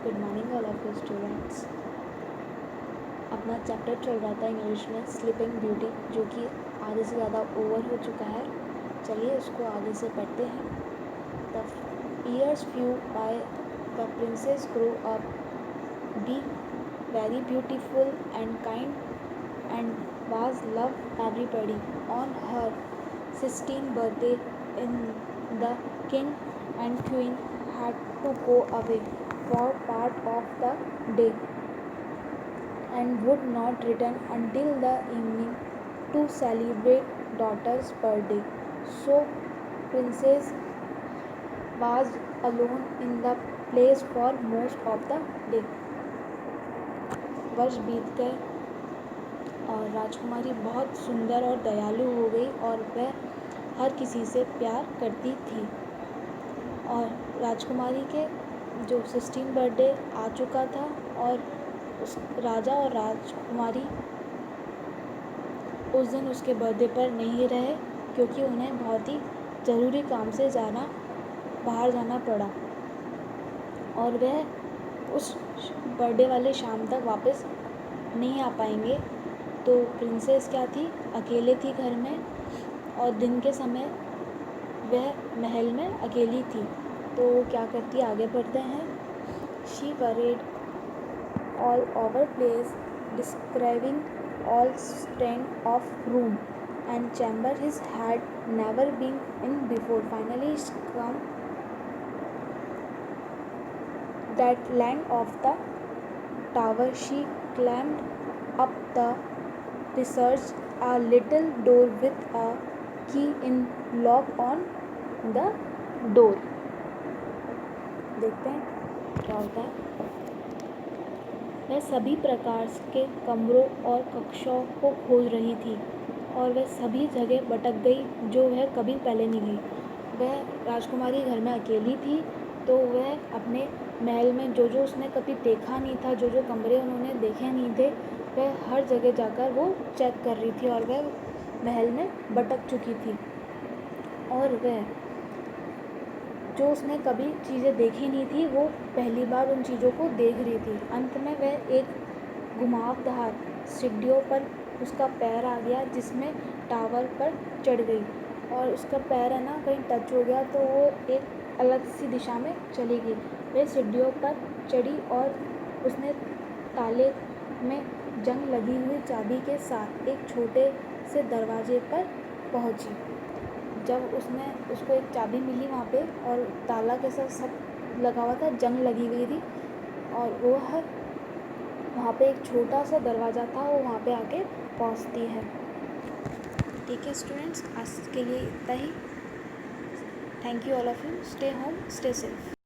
Good morning all of you students. अपना chapter चल रहा था इंग्लिश में स्लीपिंग ब्यूटी, जो कि आधे से ज़्यादा ओवर हो चुका है। चलिए इसको आगे से पढ़ते हैं। The years few by, the princess grow up, be very beautiful and kind and was loved everybody. On her 16th birthday, in the king and queen had to go away for part of the day and would not return until the evening to celebrate daughter's birthday. So princess was alone in the place for most of the day. वर्ष बीत गए और राजकुमारी बहुत सुंदर और दयालु हो गई और वह हर किसी से प्यार करती थी। और राजकुमारी के जो 16 बर्थडे आ चुका था और उस राजा और राजकुमारी उस दिन उसके बर्थडे पर नहीं रहे, क्योंकि उन्हें बहुत ही ज़रूरी काम से बाहर जाना पड़ा और वह उस बर्थडे वाले शाम तक वापस नहीं आ पाएंगे। तो प्रिंसेस क्या थी, अकेले थी घर में और दिन के समय वह महल में अकेली थी। तो क्या करती, आगे बढ़ते हैं। She worried all over place, describing all stand of room and chamber his had never been in before. Finally come that land of the tower. She climbed up the research a little door with a key in lock on the door. देखते हैं क्या होता है। वह सभी प्रकार के कमरों और कक्षों को खोज रही थी और वह सभी जगह भटक गई जो वह कभी पहले नहीं गई। वह राजकुमारी घर में अकेली थी, तो वह अपने महल में जो उसने कभी देखा नहीं था, जो कमरे उन्होंने देखे नहीं थे, वह हर जगह जाकर वो चेक कर रही थी और वह महल में भटक चुकी थी। और वह जो उसने कभी चीज़ें देखी नहीं थी, वो पहली बार उन चीज़ों को देख रही थी। अंत में वह एक घुमावदार सीढ़ियों पर उसका पैर आ गया, जिसमें टावर पर चढ़ गई और उसका पैर है ना कहीं टच हो गया, तो वो एक अलग सी दिशा में चली गई। वह सीढ़ियों पर चढ़ी और उसने ताले में जंग लगी हुई चाबी के साथ एक छोटे से दरवाजे पर पहुंची। जब उसको एक चाबी मिली वहाँ पे और ताला के साथ सब लगा हुआ था, जंग लगी हुई थी और वो वहाँ पे एक छोटा सा दरवाज़ा था, वो वहाँ पे आके पहुँचती है। ठीक है स्टूडेंट्स, आज के लिए इतना ही। Thank you all of you. Stay home, stay safe.